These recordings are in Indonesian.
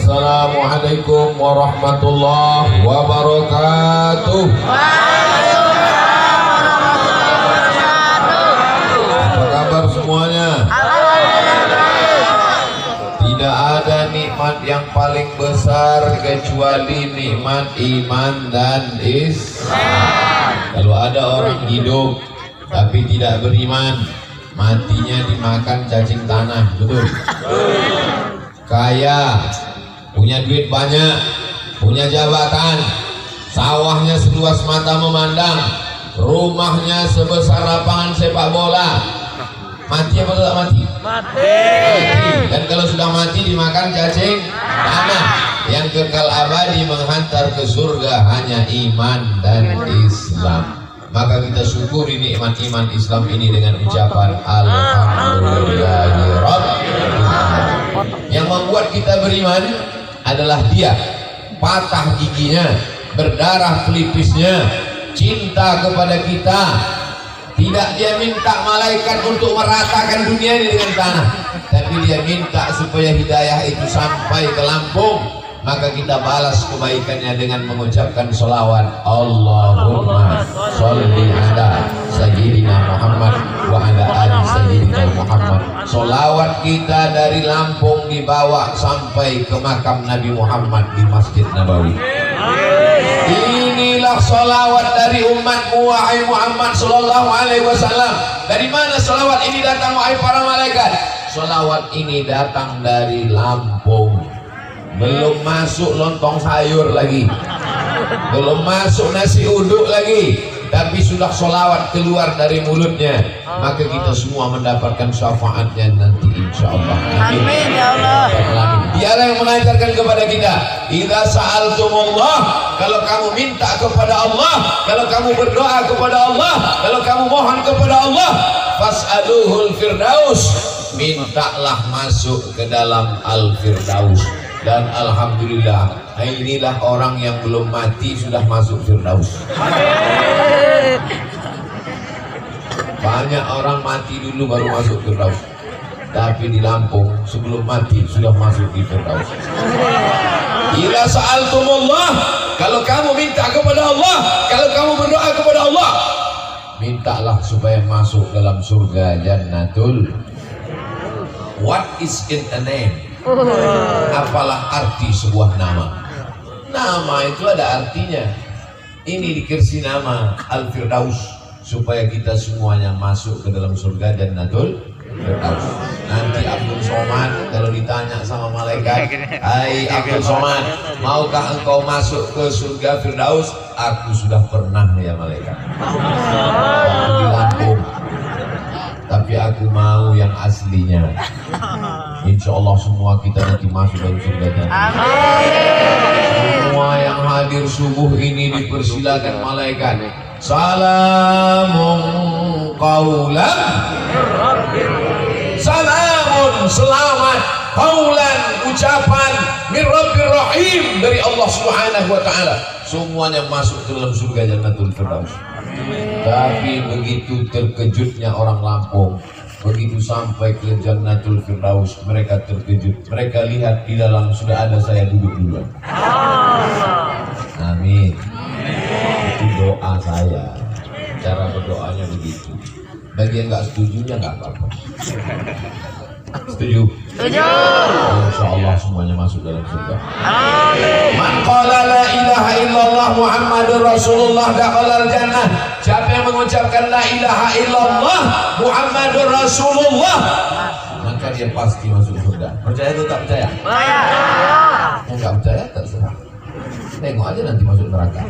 Assalamualaikum warahmatullahi wabarakatuh. Apa kabar semuanya? Tidak ada nikmat yang paling besar kecuali nikmat iman dan Islam. Kalau ada orang hidup tapi tidak beriman, matinya dimakan cacing tanah, betul? Kaya, punya duit banyak, punya jabatan, sawahnya seluas mata memandang, rumahnya sebesar lapangan sepak bola, mati apa tidak mati? Mati. Dan kalau sudah mati dimakan cacing tanah. Yang kekal abadi menghantar ke surga hanya iman dan Islam. Maka kita syukuri nikmat iman Islam ini dengan ucapan Alhamdulillahirabbil alamin. Yang membuat kita beriman adalah dia patah giginya, berdarah pelipisnya, cinta kepada kita. Tidak dia minta malaikat untuk meratakan dunia ini dengan tanah, tapi dia minta supaya hidayah itu sampai ke Lampung. Maka kita balas kebaikannya dengan mengucapkan sholawat Allahumma sholli ala sayyidina Muhammad wa ala ali sayyidina Muhammad. Sholawat kita dari Lampung dibawa sampai ke makam Nabi Muhammad di Masjid Nabawi. Inilah sholawat dari umatmu wahai Muhammad sallallahu alaihi wasallam. Dari mana sholawat ini datang wahai para malaikat? Sholawat ini datang dari Lampung. Belum masuk lontong sayur lagi, belum masuk nasi uduk lagi, tapi sudah sholawat keluar dari mulutnya. Maka kita semua mendapatkan syafaatnya nanti insya Allah. Amin ya Allah. Dialah yang mengajarkan kepada kita, idza sa'altumullah, kalau kamu minta kepada Allah, kalau kamu berdoa kepada Allah, kalau kamu mohon kepada Allah, fas'aluhul firdaus, mintalah masuk ke dalam al-firdaus. Dan alhamdulillah, inilah orang yang belum mati sudah masuk firdaus. Banyak orang mati dulu baru masuk firdaus, tapi di Lampung sebelum mati sudah masuk di firdaus. Ila sa'altumullah, kalau kamu minta kepada Allah, kalau kamu berdoa kepada Allah, mintalah supaya masuk dalam surga Jannatul. What is in a name? Apalah arti sebuah nama? Nama itu ada artinya. Ini dikasih nama Al-Firdaus supaya kita semuanya masuk ke dalam surga Jannatul Firdaus. Nanti Abdul Somad kalau ditanya sama malaikat, hai Abdul Somad, maukah engkau masuk ke surga Firdaus? Aku sudah pernah ya malaikat, di Lampung, tapi aku mau yang aslinya. Insya Allah semua kita nanti masuk dalam surga Jannatul. Semua yang hadir subuh ini dipersilakan malaikat. Salamun qaulan, salamun selamat, qaulan ucapan min Rabbir Rahim, dari Allah Subhanahu wa taala. Semuanya masuk ke dalam surga Jannatul Firdaus. Tapi begitu terkejutnya orang Lampung, begitu sampai ke Jannatul Firdaus, mereka terkejut. Mereka lihat di dalam sudah ada saya duduk duluan. Amin. Itu doa saya. Cara berdoanya begitu. Bagi yang nggak setujunya nggak apa-apa. Setuju? Setuju. Insya Allah semuanya masuk dalam surga. Amin. Man qala la ilaha illallah Muhammadur Rasulullah dakhalal jannah. Siapa yang mengucapkan la ilaha illallah Muhammadur Rasulullah, maka dia pasti masuk surga. Percaya atau tak percaya? Percaya. Yang nggak percaya terserah. Tengok aja nanti masuk neraka.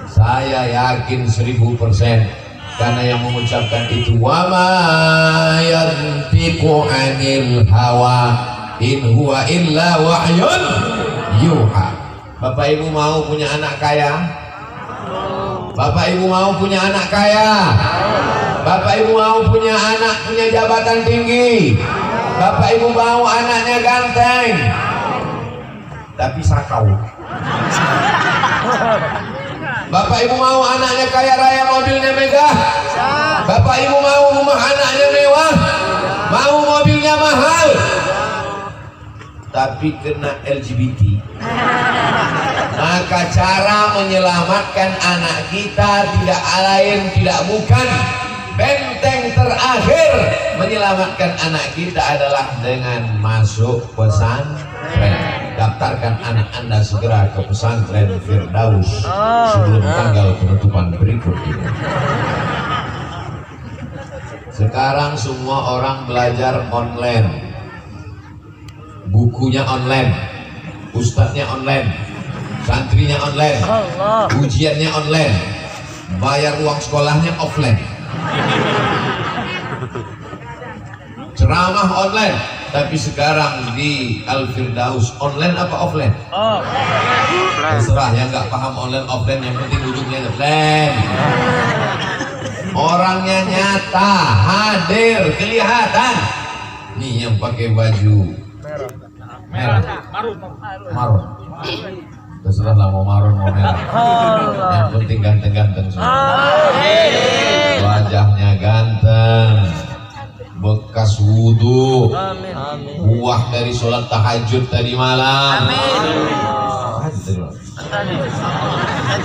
Saya yakin 1000%. Karena yang mengucapkan itu wa ma yantiqu anil hawa in huwa illa wahyun yuha. Bapak Ibu mau punya anak kaya? Bapak Ibu mau punya anak kaya? Bapak Ibu mau punya anak punya jabatan tinggi? Bapak Ibu mau anaknya ganteng tapi sakau? Bapak Ibu mau anaknya kaya raya, mobilnya megah? Bapak Ibu mau rumah anaknya mewah, mau mobilnya mahal? tapi kena LGBT. Maka cara menyelamatkan anak kita tidak lain tidak bukan, benteng terakhir menyelamatkan anak kita adalah dengan masuk pesantren. Daftarkan anak Anda segera ke pesantren Firdaus sebelum tanggal penutupan berikut ini. Sekarang semua orang belajar online, bukunya online, ustadznya online, santrinya online, ujiannya online, bayar uang sekolahnya offline, ceramah online. Tapi sekarang di Al-Firdaus online apa offline? Terserah, yang nggak paham online offline, yang penting ujungnya offline. Orangnya nyata, hadir, kelihatan. Nih yang pakai baju merah, marun. Terserah lah mau marun mau merah. Yang penting ganteng-ganteng semua. Wajahnya ganteng, bekas wudhu, buah dari sholat tahajud tadi malam.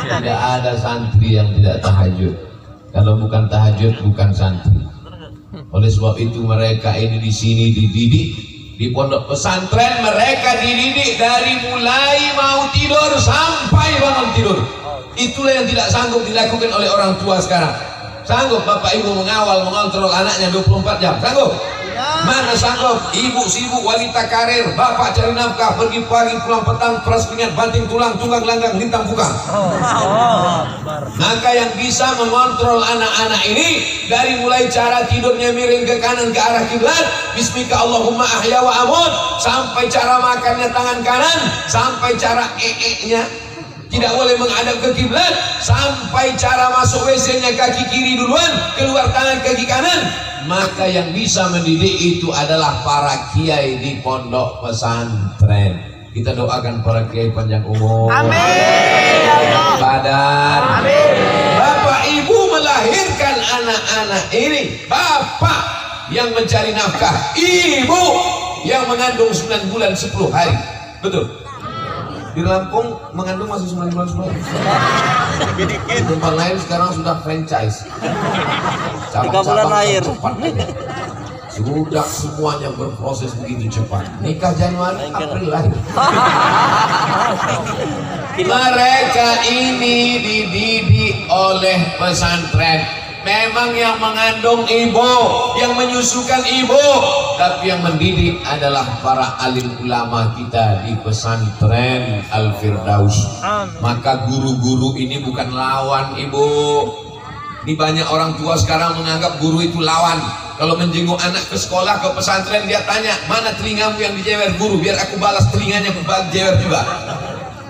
Tidak ada santri yang tidak tahajud. Kalau bukan tahajud bukan santri. Oleh sebab itu mereka ini di sini dididik di pondok pesantren, mereka dididik dari mulai mau tidur sampai bangun tidur. Itulah yang tidak sanggup dilakukan oleh orang tua sekarang. Sanggup bapak ibu mengawal mengontrol anaknya 24 jam? Sanggup? Mana sanggup? Ibu sibuk, wanita karir, bapak cari nafkah, pergi pagi pulang petang, peras keringat, banting tulang, tunggang langgang, lintang pukang. Maka yang bisa mengontrol anak-anak ini dari mulai cara tidurnya miring ke kanan ke arah kiblat, bismika Allahumma ahya wa amut, sampai cara makannya tangan kanan, sampai cara nya tidak boleh menghadap ke kiblat, sampai cara masuk WC-nya kaki kiri duluan, keluar tangan kaki kanan. Maka yang bisa mendidik itu adalah para kiai di pondok pesantren. Kita doakan para kiai panjang umur, amin, badan, amin. Bapak ibu melahirkan anak-anak ini, bapak yang mencari nafkah, ibu yang mengandung 9 bulan 10 hari. Betul? Di Lampung mengandung masih 9 bulan 10 hari. Di tempat lain sekarang sudah franchise. 3 bulan lahir. Sudah semuanya berproses begitu cepat. Nikah Januari, April lahir. Mereka ini dididik oleh pesantren. Memang yang mengandung ibu, yang menyusukan ibu, tapi yang mendidik adalah para alim ulama kita di pesantren Al-Firdaus. Maka guru-guru ini bukan lawan ibu. Ini banyak orang tua sekarang menganggap guru itu lawan. Kalau menjenguk anak ke sekolah, ke pesantren, dia tanya, mana telingamu yang dijewer guru, biar aku balas telinganya ke jewer juga.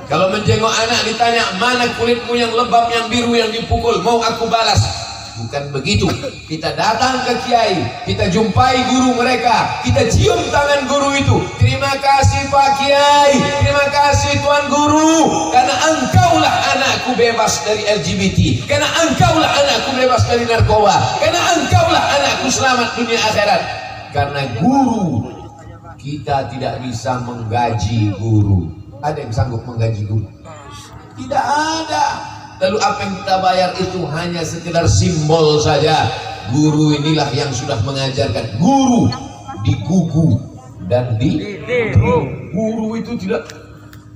Kalau menjenguk anak ditanya, mana kulitmu yang lebam, yang biru, yang dipukul, mau aku balas. Bukan begitu. Kita datang ke kiai, kita jumpai guru mereka, kita cium tangan guru itu. Terima kasih Pak Kiai, terima kasih Tuan Guru, karena engkaulah anakku bebas dari LGBT, karena engkaulah anakku bebas dari narkoba, karena engkaulah anakku selamat dunia akhirat. Karena guru, kita tidak bisa menggaji guru. Ada yang sanggup menggaji guru? Tidak ada. Lalu apa yang kita bayar itu hanya sekedar simbol saja. Guru inilah yang sudah mengajarkan. Guru digugu dan ditiru. Guru itu tidak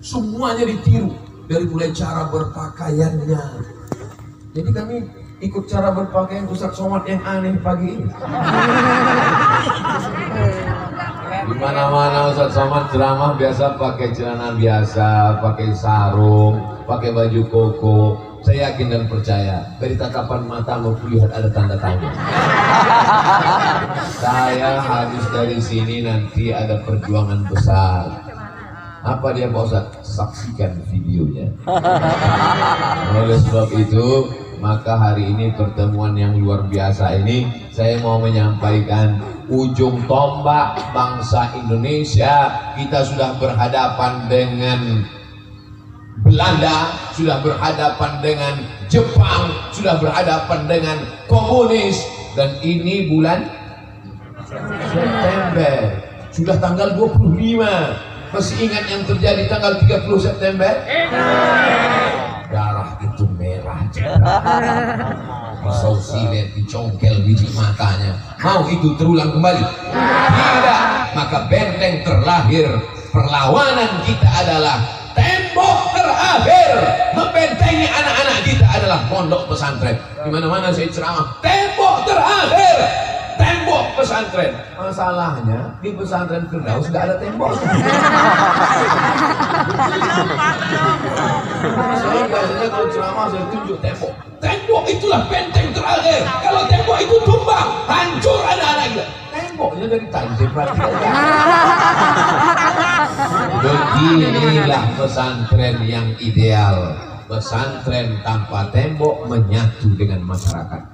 semuanya ditiru, dari mulai cara berpakaiannya. Jadi kami ikut cara berpakaian Ustaz Somad yang aneh pagi ini. Di mana-mana Ustaz Somad ceramah biasa pakai celana biasa, pakai sarung, pakai baju koko. Saya yakin dan percaya dari tatapan matamu kulihat ada tanda tanya. Saya habis dari sini nanti ada perjuangan besar. Apa dia Pak Ustaz? Saksikan videonya. Oleh sebab itu, maka hari ini pertemuan yang luar biasa ini, saya mau menyampaikan ujung tombak bangsa Indonesia. Kita sudah berhadapan dengan Belanda, sudah berhadapan dengan Jepang, sudah berhadapan dengan komunis, dan ini bulan September, sudah tanggal 25. Masih ingat yang terjadi tanggal 30 September? Darah itu merah juga. Pisau silet dicongkel biji matanya. Mau itu terulang kembali? Tidak. Maka benteng terlahir perlawanan kita adalah tembok terakhir membentengi anak-anak kita adalah pondok pesantren. Di mana-mana saya ceramah, tembok terakhir tembok pesantren. Masalahnya di pesantren Firdaus nggak ada tembok. Saya biasanya kalau ceramah saya tunjuk tembok. Tembok itulah benteng terakhir. Kalau tembok itu tumbang, hancur anak-anak kita. Temboknya dari tanjir berarti. Beginilah pesantren yang ideal. Pesantren tanpa tembok menyatu dengan masyarakat.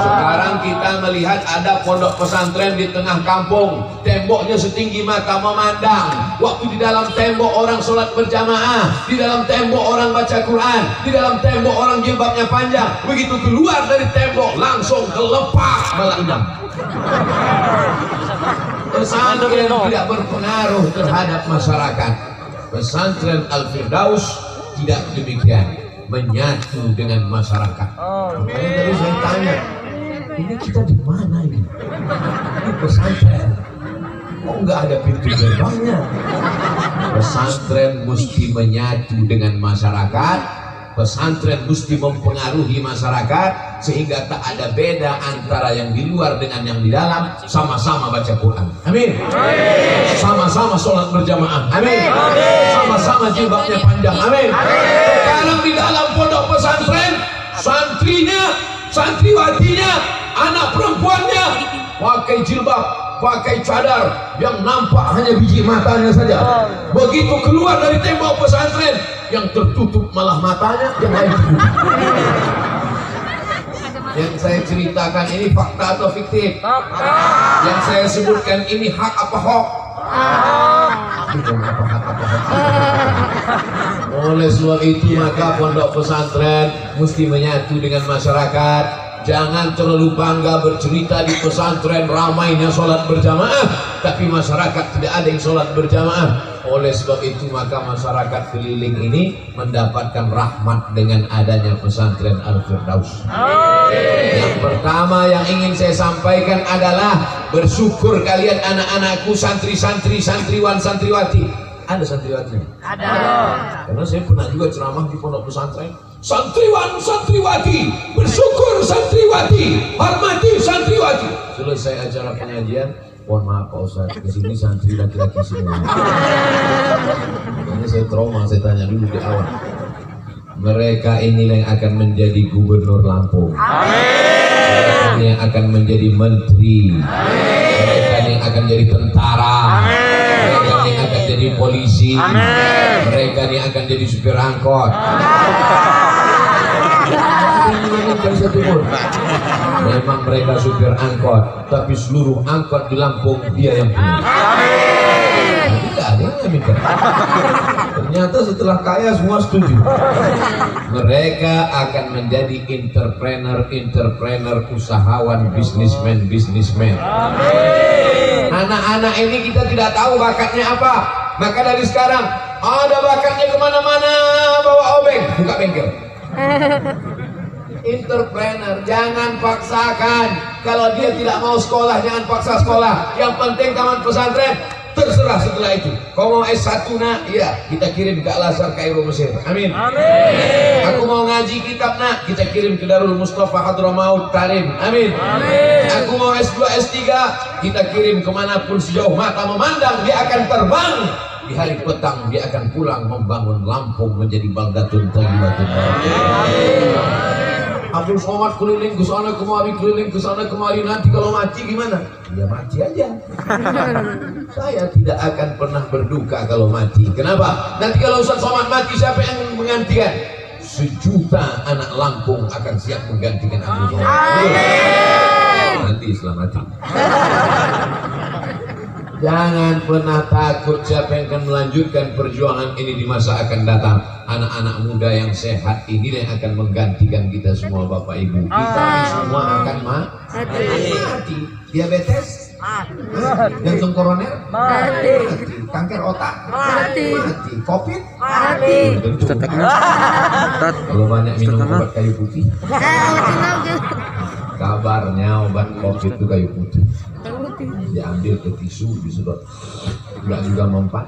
Sekarang kita melihat ada pondok pesantren di tengah kampung, temboknya setinggi mata memandang. Waktu di dalam tembok orang sholat berjamaah, di dalam tembok orang baca Quran, di dalam tembok orang jilbabnya panjang. Begitu keluar dari tembok langsung kelepah melendam. Pesantren tidak berpengaruh terhadap masyarakat. Pesantren Al-Firdaus tidak demikian, menyatu dengan masyarakat. Makanya tadi saya tanya, ini kita di mana ini? Ini pesantren, kok nggak ada pintu gerbangnya? Pesantren mesti menyatu dengan masyarakat. Pesantren mesti mempengaruhi masyarakat sehingga tak ada beda antara yang di luar dengan yang di dalam. Sama-sama baca Quran, amin. Sama-sama sholat berjamaah, amin. Sama-sama jilbabnya panjang, amin. Sekarang di dalam pondok pesantren, santrinya, santriwatinya, anak perempuannya pakai jilbab, pakai cadar, yang nampak hanya biji matanya saja. Begitu keluar dari tembok pesantren, yang tertutup malah matanya, yang lain tertutup. Yang saya ceritakan ini fakta atau fiktif? Yang saya sebutkan ini hak apa hoax? Oleh sebab itu maka pondok pesantren mesti menyatu dengan masyarakat. Jangan terlalu bangga bercerita di pesantren ramainya sholat berjamaah, tapi masyarakat tidak ada yang sholat berjamaah. Oleh sebab itu maka masyarakat keliling ini mendapatkan rahmat dengan adanya pesantren Al-Firdaus. Yang pertama yang ingin saya sampaikan adalah bersyukur kalian anak-anakku, santri-santri, santriwan, santriwati. Ada santriwatinya? Ada. Karena saya pernah juga ceramah di pondok pesantren. Santriwan, santriwati, bersyukur santriwati, hormati santriwati. Selesai acara pengajian, mohon maaf Pak Ustaz, kesini santri laki-laki semua. Ini saya trauma, saya tanya dulu di awal. Mereka inilah yang akan menjadi gubernur Lampung. Mereka ini yang akan menjadi menteri. Mereka ini yang akan jadi tentara. Mereka ini yang akan jadi polisi. Mereka ini akan jadi supir angkot. Memang mereka supir angkot, tapi seluruh angkot di Lampung dia yang punya. Tidak ada yang minta. Ternyata setelah kaya semua setuju. Mereka akan menjadi entrepreneur, usahawan, bisnismen. Anak-anak ini kita tidak tahu bakatnya apa. Maka dari sekarang ada bakatnya kemana-mana, bawa obeng, buka bengkel. Entrepreneur, jangan paksakan. Kalau dia tidak mau sekolah, jangan paksa sekolah. Yang penting taman pesantren, terserah setelah itu. Kau mau S1 nak? Iya, kita kirim ke Al-Azhar Kairo Mesir. Amin. Amin. Aku mau ngaji kitab nak, kita kirim ke Darul Mustafa Hadramaut Tarim. Amin. Amin. Aku mau S2 S3, kita kirim kemanapun sejauh mata memandang, dia akan terbang. Di hari petang dia akan pulang membangun Lampung menjadi baldatun thayyibatun. Abdul Somad keliling ke sana kemari, keliling ke sana kemari. Nanti kalau mati gimana? Ya mati aja. Saya tidak akan pernah berduka kalau mati. Kenapa? Nanti kalau Ustaz Somad mati, siapa yang menggantikan? 1 juta anak Lampung akan siap menggantikan Abdul Somad. Nanti setelah mati. Jangan pernah takut, siapa yang akan melanjutkan perjuangan ini di masa akan datang. Anak-anak muda yang sehat ini yang akan menggantikan kita semua Bapak Ibu. Kita semua akan mati. Diabetes Jantung koroner? Mati. Kanker otak? Mati. Covid? Mati. Kalau banyak minum obat kayu putih, kabarnya obat Covid itu kayu putih. Diambil ke tisu, disedot, enggak juga mempan.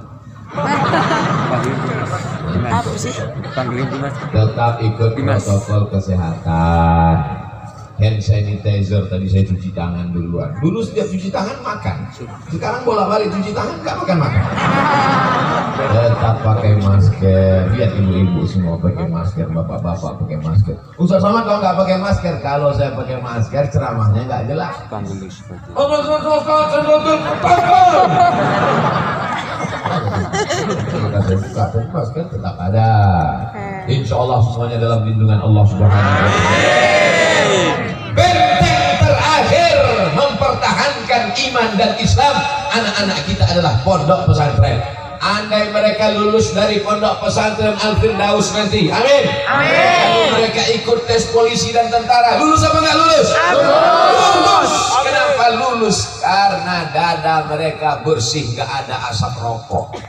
Apa sih? Tetap ikut protokol kesehatan. Hand sanitizer, tadi saya cuci tangan duluan. Dulu setiap cuci tangan makan, sekarang bolak-balik cuci tangan nggak makan. Tetap pakai masker. Lihat ibu-ibu semua pakai masker, bapak-bapak pakai masker. Ustaz Somad kalau nggak pakai masker, kalau saya pakai masker ceramahnya nggak jelas. Maka saya buka, tapi masker tetap ada. Insya Allah semuanya dalam lindungan Allah Subhanahu wa Ta'ala. Benteng terakhir mempertahankan iman dan Islam anak-anak kita adalah pondok pesantren. Andai mereka lulus dari pondok pesantren Al-Firdaus nanti, amin. Amin. Mereka ikut tes polisi dan tentara, lulus apa nggak lulus? Lulus. Kenapa lulus? Karena dada mereka bersih, nggak ada asap rokok.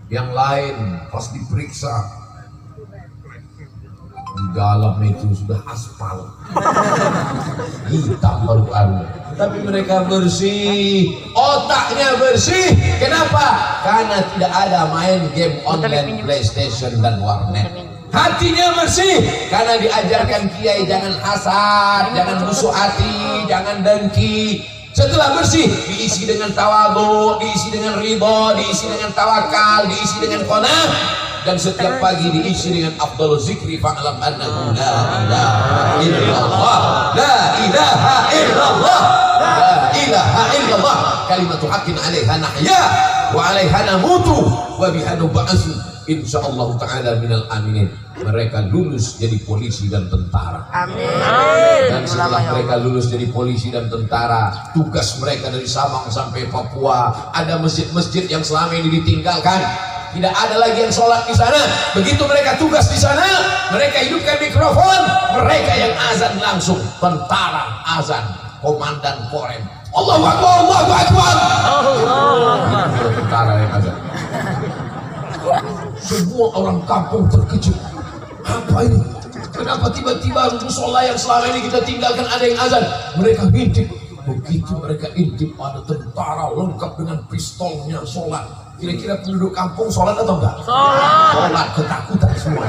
Yang lain pas diperiksa di dalam itu sudah aspal hitam baru-baru, tapi mereka bersih, otaknya bersih. Kenapa? Karena tidak ada main game online, PlayStation dan warnet. Hatinya bersih karena diajarkan kiai jangan hasad, jangan musuh hati, jangan dengki. Setelah bersih diisi dengan tawadhu, diisi dengan ridha, diisi dengan tawakal, diisi dengan qanaah. Dan setiap pagi diisi dengan afdhalul zikri fa'lam annahu la ilaha illallah, la ilaha illallah, la ilaha illallah, kalimatu haqqin 'alaiha nahya wa 'alaiha namutu wa biha nub'atsu insyaallah taala minal aminin. Mereka lulus jadi polisi dan tentara. Amin. Dan setelah mereka lulus jadi polisi dan tentara, tugas mereka dari Sabang sampai Papua, ada masjid-masjid yang selama ini ditinggalkan. Tidak ada lagi yang sholat di sana. Begitu mereka tugas di sana, mereka hidupkan mikrofon, mereka yang azan langsung. Tentara azan, komandan korem, Allahu Akbar, Allahu Akbar. Itu tentara yang azan. Semua orang kampung terkejut. Apa ini? Kenapa tiba-tiba musola yang selama ini kita tinggalkan ada yang azan? Mereka ngintip. Begitu mereka intip ada tentara lengkap dengan pistolnya sholat. Kira-kira penduduk kampung sholat atau enggak? Sholat, ketakutan semua.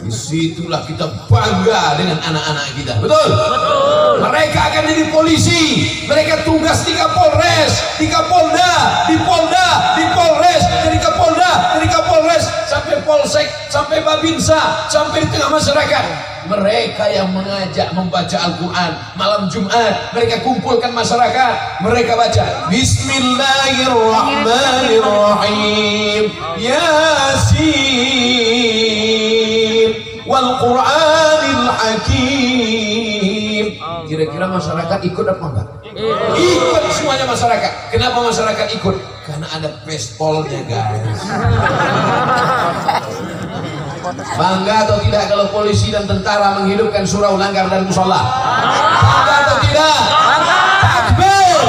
Disitulah kita bangga dengan anak-anak kita. Betul? Betul. Mereka akan jadi polisi. Mereka tugas di Kapolres, di Kapolda, di Polda, di Polres, dari Kapolda, dari Kapolres, sampai Polsek, sampai Babinsa, sampai di tengah masyarakat. Mereka yang mengajak membaca Al-Quran malam Jumat, mereka kumpulkan masyarakat, mereka baca Bismillahirrahmanirrahim, Yasin wal Qur'anil Hakim. Kira-kira masyarakat ikut apa enggak? Ikut semuanya masyarakat. Kenapa masyarakat ikut? Karena ada pistolnya, guys. Bangga atau tidak kalau polisi dan tentara menghidupkan surau langgar dan musola? Bangga atau tidak? Takbir!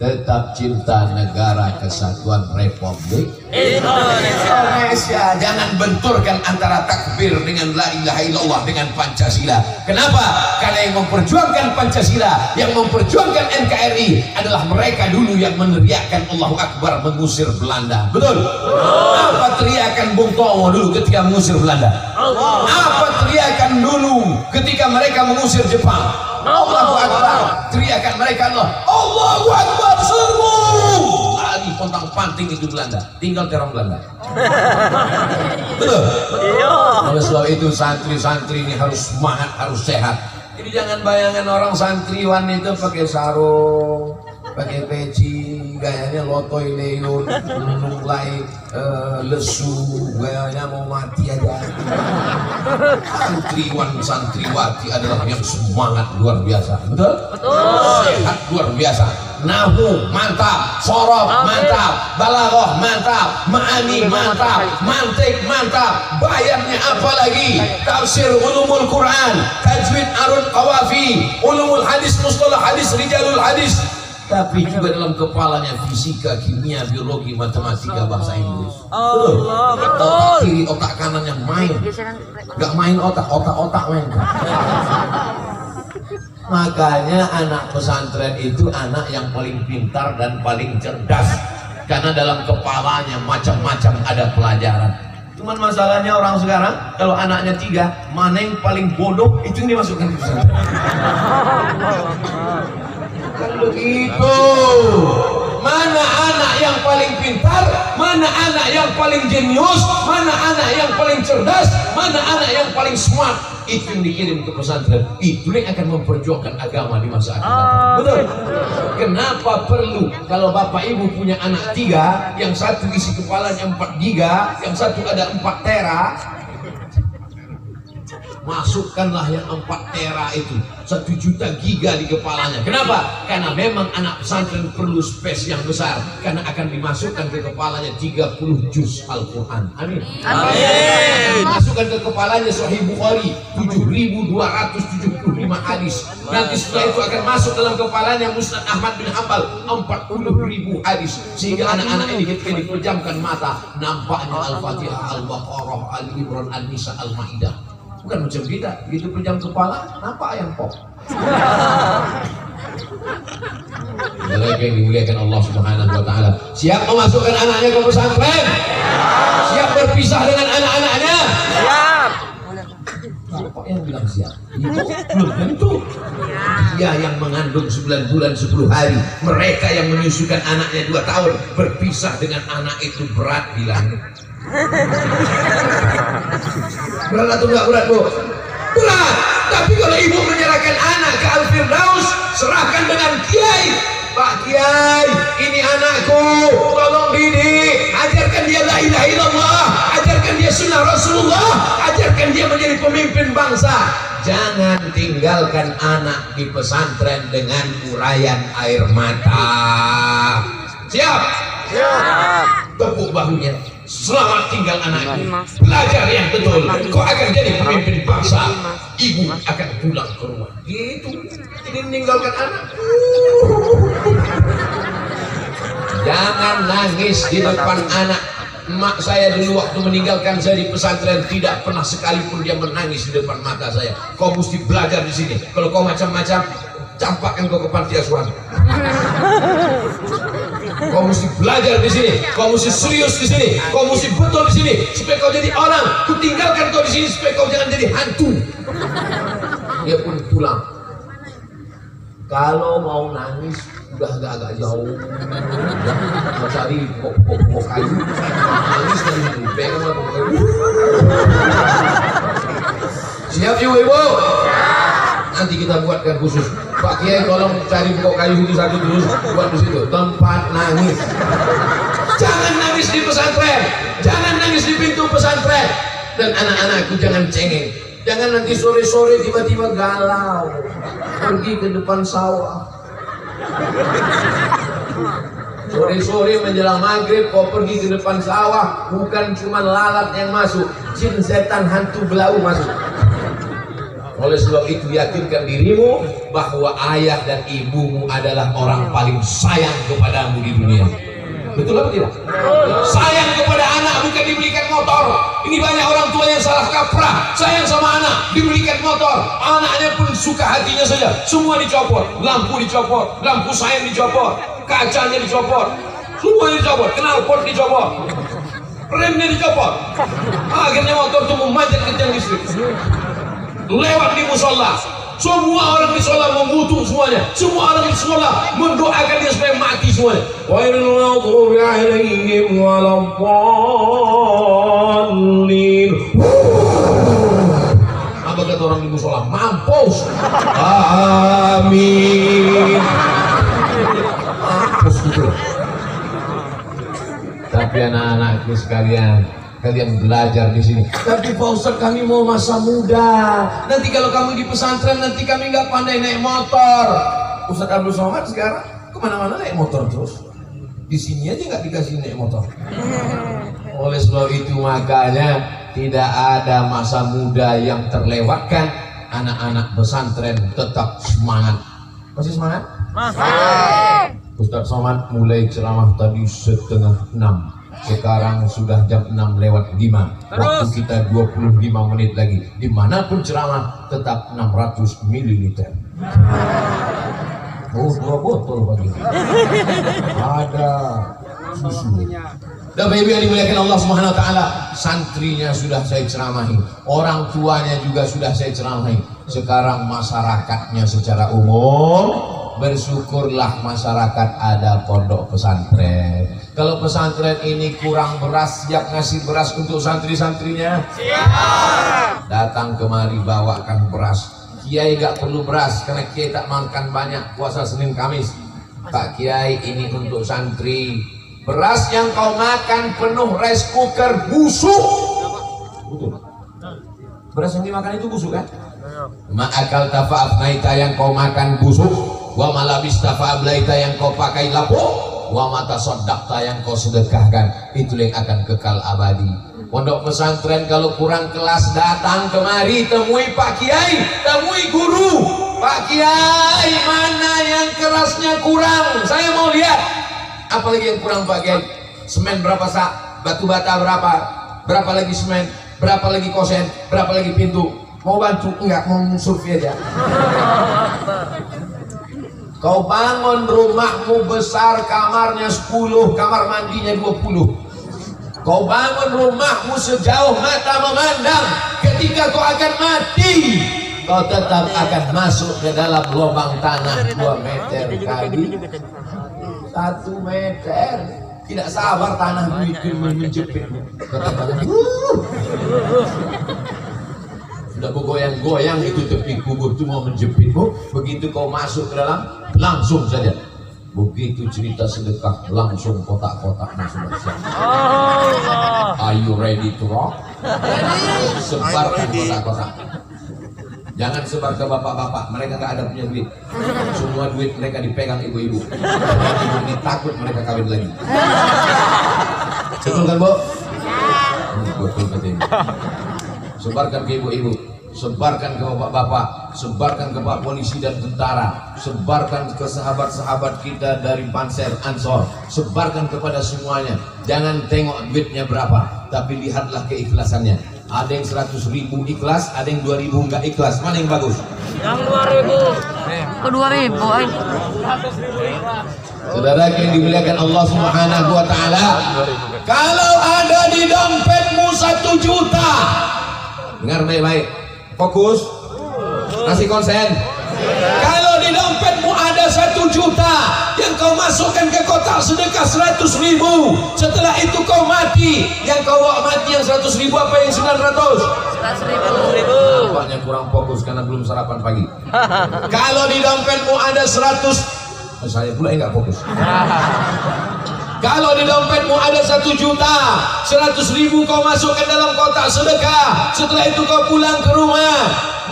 Tetap cinta negara kesatuan Republik Indonesia. Jangan benturkan antara takbir dengan la ilaha illallah dengan Pancasila. Kenapa? Karena yang memperjuangkan Pancasila, yang memperjuangkan NKRI adalah mereka dulu yang meneriakkan Allahu Akbar mengusir Belanda. Betul? Apa teriakan Bung Tomo dulu ketika mengusir Belanda? Apa teriakan dulu ketika mereka mengusir Jepang? Allahu Akbar. Teriakan mereka adalah Allahu Akbar, serbu. Lagi pontang panting itu Belanda, tinggal terang Belanda. Betul? Iya. Oleh sebab itu santri-santri ini harus semangat, harus sehat. Jadi jangan bayangan orang santriwan itu pakai sarung, pakai peci, gayanya lotoy leun, mulai lesu, gayanya mau mati aja. Santriwan santriwati adalah yang semangat luar biasa, betul? Betul. Sehat luar biasa. nahu mantap, sorof mantap, balaghah mantap, ma'ani mantap, mantik mantap, bayarnya apa lagi? Tafsir ulumul Quran, tajwid arud qawafi, ulumul hadis, mustalah hadis, rijalul hadis, tapi juga dalam kepalanya fisika, kimia, biologi, matematika, bahasa Inggris. Allah, betul. Otak kiri, otak kanan yang main, nggak main otak main. Makanya anak pesantren itu anak yang paling pintar dan paling cerdas, karena dalam kepalanya macam-macam ada pelajaran. Cuman masalahnya orang sekarang kalau anaknya 3, mana yang paling bodoh itu yang dimasukkan ke pesantren. Kan begitu. Mana anak yang paling pintar, mana anak yang paling jenius, mana anak yang paling cerdas, mana anak yang paling smart, itu yang dikirim ke pesantren. Itu yang akan memperjuangkan agama di masa akan datang. Betul? Kenapa perlu kalau bapak ibu punya anak 3, yang satu isi kepalanya 4 giga, yang satu ada 4 tera, masukkanlah yang 4 tera itu, 1 juta giga di kepalanya. Kenapa? Karena memang anak pesantren perlu space yang besar, karena akan dimasukkan ke kepalanya 30 juz Al-Quran. Amin. Amin. Masukkan ke kepalanya Sahih Bukhari 7.275 hadis. Nanti setelah itu akan masuk dalam kepalanya Musnad Ahmad bin Hanbal 40.000 hadis, sehingga anak-anak ini ketika dipejamkan mata nampaknya Al-Fatihah, Al-Baqarah, Al-Imran, An-Nisa, Al-Maidah. Bukan macam kita, begitu pejam kepala, nampak ayam pop. Mereka yang dimuliakan Allah Subhanahu wa Ta'ala, siap memasukkan anaknya ke pesantren? Siap berpisah dengan anak-anaknya? Siap. Bapak yang bilang siap? Ibu belum tentu. Dia yang mengandung 9 bulan 10 hari, mereka yang menyusukan anaknya 2 tahun, berpisah dengan anak itu berat bilangnya. Berat atau enggak berat, Bu? Berat. Tapi kalau ibu menyerahkan anak ke Al-Firdaus, serahkan dengan kiai. Pak Kiai, ini anakku, tolong didik, ajarkan dia la ilaha illallah, ajarkan dia sunnah Rasulullah, ajarkan dia menjadi pemimpin bangsa. Jangan tinggalkan anak di pesantren dengan urayan air mata. Siap? Siap. Tepuk bahunya. Selamat tinggal anakku, belajar yang betul, kau akan jadi pemimpin bangsa. Ibu akan pulang ke rumah. Gitu. Ini meninggalkan anak. Jangan nangis di depan anak. Emak saya dulu waktu meninggalkan saya di pesantren tidak pernah sekalipun dia menangis di depan mata saya. Kau mesti belajar di sini. Kalau kau macam-macam, campakkan kau ke panti asuhan. Kau mesti belajar di sini, kau mesti serius di sini, kau mesti betul di sini, supaya kau jadi orang. Kutinggalkan kau di sini supaya kau jangan jadi hantu. Dia pun pulang. Kalau mau nangis udah agak-agak jauh, mau cari pokok kayu, nangis dari pegang pokok kayu. Siap ibu-ibu? Nanti kita buatkan khusus. Pak Kiai tolong cari pokok kayu itu satu terus buat di situ tempat nangis. Jangan nangis di pesantren, jangan nangis di pintu pesantren. Dan anak-anakku jangan cengeng. Jangan nanti sore-sore tiba-tiba galau pergi ke depan sawah. Sore-sore menjelang maghrib kau pergi ke depan sawah, bukan cuma lalat yang masuk, jin, setan, hantu, belau masuk. Oleh sebab itu yakinkan dirimu bahwa ayah dan ibumu adalah orang paling sayang kepadamu di dunia. Betul atau tidak? Sayang kepada anak bukan dibelikan motor. Ini banyak orang tua yang salah kaprah. Sayang sama anak, dibelikan motor, anaknya pun suka hatinya saja, semua dicopot, lampu dicopot, lampu sayang dicopot, kacanya dicopot, semua dicopot, knalpot dicopot, remnya dicopot. Akhirnya motor itu memanjat ke tiang listrik. Lewat di musola, semua orang di musola mengutuk semuanya, semua orang di musola mendoakan dia supaya mati semuanya. Wailul maghdubi alaihim waladdallin. Apa kata orang di musola? Mampus. Amin. Mampus gitu. Tapi anak-anakku sekalian, kalian belajar di sini. Tapi Pak Ustadz, kami mau masa muda. Nanti kalau kamu di pesantren, nanti kami nggak pandai naik motor. Ustadz Abdul Somad sekarang kemana-mana naik motor terus. Di sini aja nggak dikasih naik motor. Oleh sebab itu makanya tidak ada masa muda yang terlewatkan. Anak-anak pesantren tetap semangat. Masih semangat? Ustaz Somad mulai ceramah tadi 5:30. Sekarang sudah jam 6:05. Waktu kita 25 menit lagi. Dimanapun ceramah tetap 600 ml. Oh, 2 botol pagi. Ada susu. Dan Bapak Ibu yang dimuliakan Allah Subhanahu wa taala, santrinya sudah saya ceramahi, orang tuanya juga sudah saya ceramahi. Sekarang masyarakatnya secara umum, bersyukurlah masyarakat ada pondok pesantren. Kalau pesantren ini kurang beras, siap ngasih beras untuk santri-santrinya? Siap. Datang kemari bawakan beras. Kiai gak perlu beras karena Kiai tak makan banyak puasa Senin Kamis. Pak Kiai, ini untuk santri. Beras yang kau makan penuh rice cooker busuk. Betul. Beras yang dimakan itu busuk kan? Ma'akal tafa'af naita yang kau makan busuk. Wa malabis tafa'ab laita yang kau pakai lapuk. Wa mata sodakta yang kau sedekahkan. Itu yang akan kekal abadi. Pondok pesantren kalau kurang kelas datang kemari, temui Pak Kiai, temui guru. Pak Kiai, mana yang kerasnya kurang? Saya mau lihat. Apalagi yang kurang Pak Kiai? Semen berapa sak? Batu bata berapa? Berapa lagi semen? Berapa lagi kosen? Berapa lagi pintu? Mau bantu? Enggak, mau survei aja. Kau bangun rumahmu besar, kamarnya 10, kamar mandinya 20. Kau bangun rumahmu sejauh mata memandang. Ketika kau akan mati, kau tetap akan masuk ke dalam lubang tanah 2 meter kali 1 meter. Tidak sabar tanah bikin menjepit. Sudah bergoyang-goyang itu tepi kubur itu mau menjepitmu. Begitu kau masuk ke dalam, langsung saja. Begitu cerita sedekah, langsung kotak-kotak masuk. Are you ready to rock? Sebarkan kotak-kotak. Jangan sebar ke bapak-bapak, mereka gak ada punya duit. Semua duit mereka dipegang ibu-ibu. Ibu takut mereka kawin lagi. Betul kan, Bu? Betul katanya. Sebarkan ke ibu-ibu, sebarkan ke bapak-bapak, sebarkan ke Pak Polisi dan tentara, sebarkan ke sahabat-sahabat kita dari Pansel Ansor, sebarkan kepada semuanya. Jangan tengok duitnya berapa, tapi lihatlah keikhlasannya. Ada yang 100.000 ikhlas, ada yang 2.000 enggak ikhlas. Mana yang bagus? Yang 2.000. Kok 2.000? Saudara yang dimuliakan Allah Subhanahu wa taala, kalau ada di dompetmu 1 juta, dengar baik-baik, fokus, kasih konsen. Kalau di dompetmu ada 1 juta yang kau masukkan ke kotak sedekah 100.000, setelah itu kau mati, yang kau bawa mati yang 100.000 apa yang 900? 100.000. Nampaknya kurang fokus karena belum sarapan pagi. Kalau di dompetmu ada 100, saya pula yang nggak fokus. Kalau di dompetmu ada 1 juta, 100.000 kau masukkan dalam kotak sedekah. Setelah itu kau pulang ke rumah,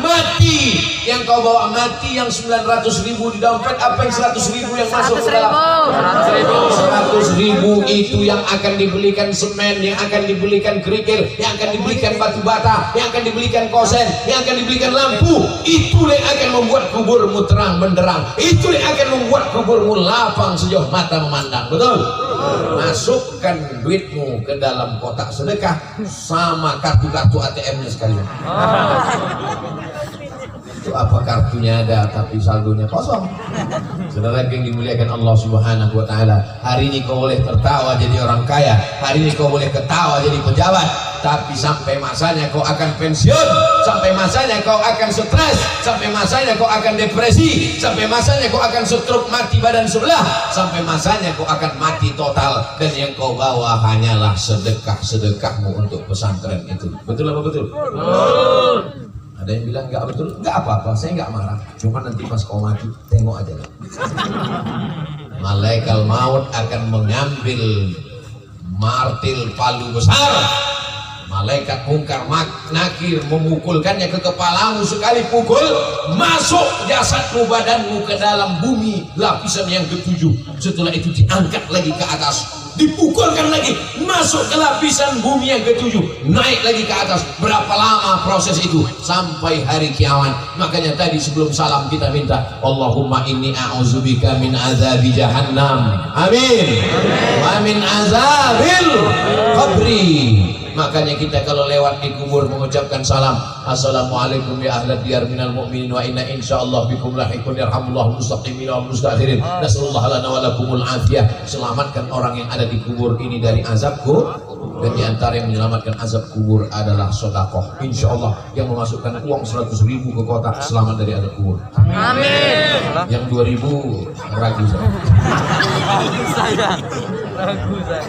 mati. Yang kau bawa mati yang 900.000 di dompet, apa yang 100.000 yang masuk ke dalam? 100.000 itu yang akan dibelikan semen, yang akan dibelikan kerikil, yang akan dibelikan batu bata, yang akan dibelikan kosen, yang akan dibelikan lampu. Itu yang akan membuat kuburmu terang benderang. Itu yang akan membuat kuburmu lapang sejauh mata memandang. Betul? Masukkan duitmu ke dalam kotak sedekah sama kartu-kartu ATM-nya sekalian. Itu apa, kartunya ada tapi saldonya kosong. Saudara yang dimuliakan Allah Subhanahu wa taala, hari ini kau boleh tertawa jadi orang kaya, hari ini kau boleh ketawa jadi pejabat, tapi sampai masanya kau akan pensiun, sampai masanya kau akan stres, sampai masanya kau akan depresi, sampai masanya kau akan stroke mati badan sebelah, sampai masanya kau akan mati total, dan yang kau bawa hanyalah sedekah-sedekahmu untuk pesantren itu. Betul apa betul? Betul. Ada yang bilang nggak betul, nggak apa-apa, saya nggak marah. Cuma nanti pas kau mati, tengok aja. Malaikat maut akan mengambil martil palu besar malaikat mungkar nakir memukulkannya ke kepalamu sekali pukul, masuk jasadmu, badanmu ke dalam bumi lapisan yang ketujuh. Setelah itu diangkat lagi ke atas, dipukulkan lagi, masuk ke lapisan bumi yang ketujuh, naik lagi ke atas. Berapa lama proses itu? Sampai hari kiamat. Makanya tadi sebelum salam kita minta, Allahumma inni a'udzubika min azabi jahannam, amin, wa min azabil qabri. Makanya kita kalau lewat di kubur mengucapkan salam, assalamualaikum ya ahlad diyar minal mu'minin wa inna insyaallah bikum lahiqun yarhamullahu mustaqimin wal mustakhirin. Nasallallahu lana wa lakumul afiyah. Selamatkan orang yang ada di kubur ini dari azabku. Dan di antara yang menyelamatkan azab kubur adalah sedekah. Insyaallah yang memasukkan uang 100.000 ke kotak selamat dari azab kubur. Amin. Yang 2.000 ragu saya. Ragu saya.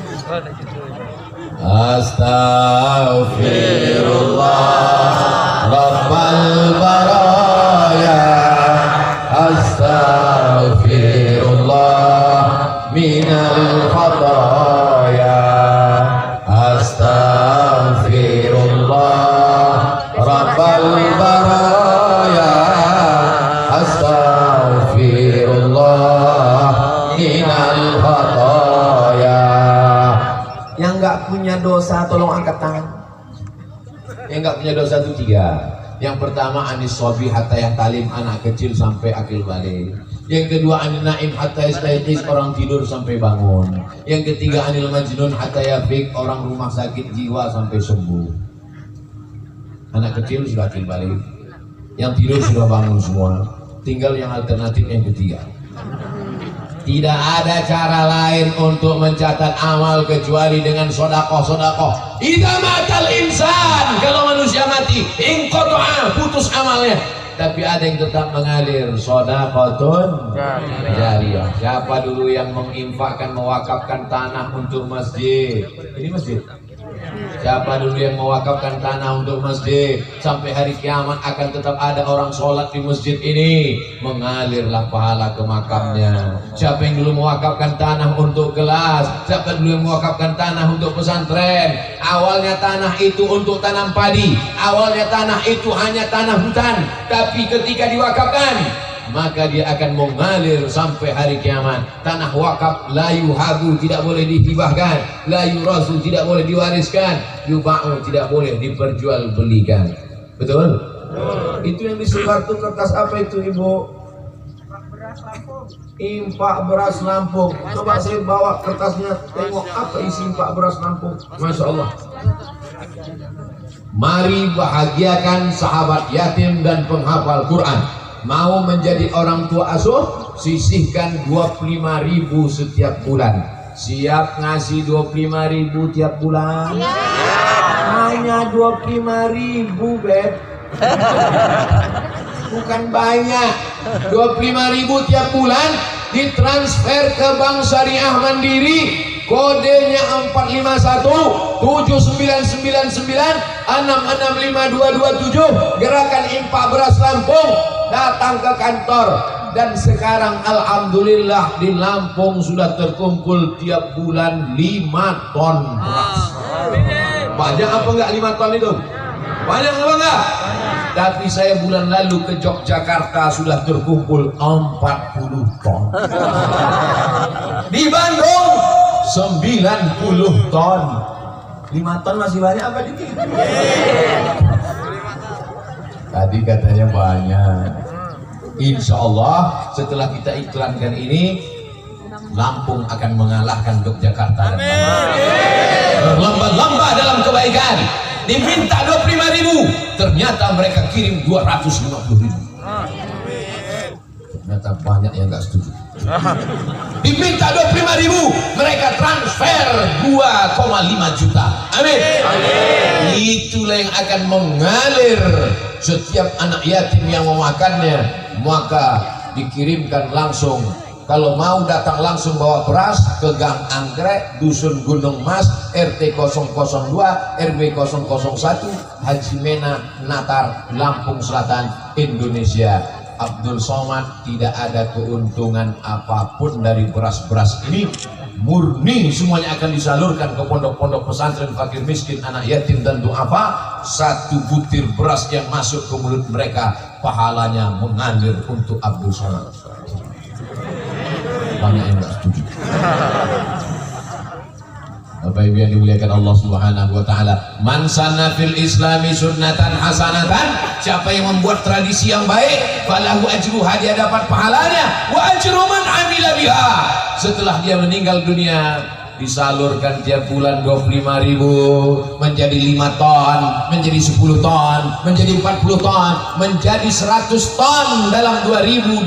Astaghfirullah Rabbal baraya, Astaghfirullah minal khataya, Astaghfirullah Rabbal baraya, Astaghfirullah minal khataya. Yang nggak punya dosa tolong angkat tangan. Yang nggak punya dosa itu 3. Yang pertama anis sobi hatta yang talim, anak kecil sampai akil balik. Yang kedua anil naim hatta yastayqiz, orang tidur sampai bangun. Yang ketiga anil majnun hatta yafik, orang rumah sakit jiwa sampai sembuh. Anak kecil sudah akil balik, yang tidur sudah bangun semua. Tinggal yang alternatif yang ketiga. Tidak ada cara lain untuk mencatat amal kecuali dengan sodakoh. Idza matal insan, kalau manusia mati, inqata'a, putus amalnya. Tapi ada yang tetap mengalir, sodakotun jariyah. Siapa dulu yang menginfakkan, mewakafkan tanah untuk masjid? Ini masjid. Siapa dulu yang mewakafkan tanah untuk masjid? Sampai hari kiamat akan tetap ada orang sholat di masjid ini, mengalirlah pahala ke makamnya. Siapa yang dulu mewakafkan tanah untuk kelas? Siapa dulu yang mewakafkan tanah untuk pesantren? Awalnya tanah itu untuk tanam padi, awalnya tanah itu hanya tanah hutan. Tapi ketika diwakafkan, maka dia akan mengalir sampai hari kiamat. Tanah wakaf la yuhabu, tidak boleh dihibahkan, la yurasu, tidak boleh diwariskan, yuba'u, tidak boleh diperjualbelikan. Betul? Itu yang disebar tuh kertas apa itu, Ibu? Infak beras Lampung. Coba saya bawa kertasnya, tengok apa isi infak beras Lampung. Masya Allah. Mari bahagiakan sahabat yatim dan penghafal Quran. Mau menjadi orang tua asuh, sisihkan 25.000 setiap bulan. Siap ngasih 25.000 tiap bulan? Hanya 25.000, Beb. Bukan banyak. 25.000 tiap bulan ditransfer ke Bank Syariah Mandiri. Kodenya 451 7999 665227. Gerakan infak beras Lampung. Datang ke kantor. Dan sekarang alhamdulillah di Lampung sudah terkumpul tiap bulan 5 ton beras. Banyak apa enggak 5 ton itu? Banyak apa enggak? Tapi saya bulan lalu ke Yogyakarta sudah terkumpul 40 ton. Di Bandung 90 ton. 5 ton masih banyak apa dikit? Tadi katanya banyak. Insya Allah setelah kita iklankan ini, Lampung akan mengalahkan Yogyakarta. Berlomba-lomba dalam kebaikan. Diminta 25.000, ternyata mereka kirim 250.000. Ternyata banyak yang nggak setuju. Diminta 25.000, mereka transfer 2,5 juta. Amin. Itulah yang akan mengalir setiap anak yatim yang memakannya, maka dikirimkan langsung. Kalau mau datang langsung bawa beras ke Gang Anggrek, Dusun Gunung Mas, RT 002, RW 001, Haji Mena, Natar, Lampung Selatan, Indonesia. Abdul Somad tidak ada keuntungan apapun dari beras-beras ini. murni semuanya akan disalurkan ke pondok-pondok pesantren fakir miskin, anak yatim dan duafa. Satu butir beras yang masuk ke mulut mereka pahalanya mengalir untuk Abdul Somad. Banyak yang tidak setuju. Bapak Ibu yang dimuliakan Allah Subhanahu wa taala, man sanna fil islami sunnatan hasanatan, siapa yang membuat tradisi yang baik, falahu ajruha, dia dapat pahalanya, wa ajru man amila biha, setelah dia meninggal dunia disalurkan tiap bulan 25.000 menjadi 5 ton, menjadi 10 ton, menjadi 40 ton, menjadi 100 ton dalam 2021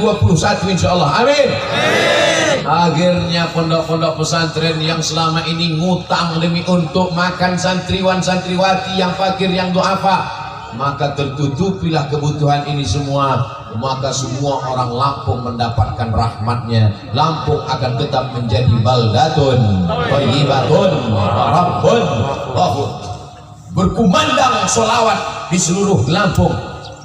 insyaallah. Amin. Akhirnya pondok-pondok pesantren yang selama ini ngutang demi untuk makan santriwan santriwati yang fakir yang duafa, maka tertutupilah kebutuhan ini semua, maka semua orang Lampung mendapatkan rahmatnya. Lampung akan tetap menjadi baldatun thayyibatun rabbun ghafur. Berkumandang sholawat di seluruh Lampung,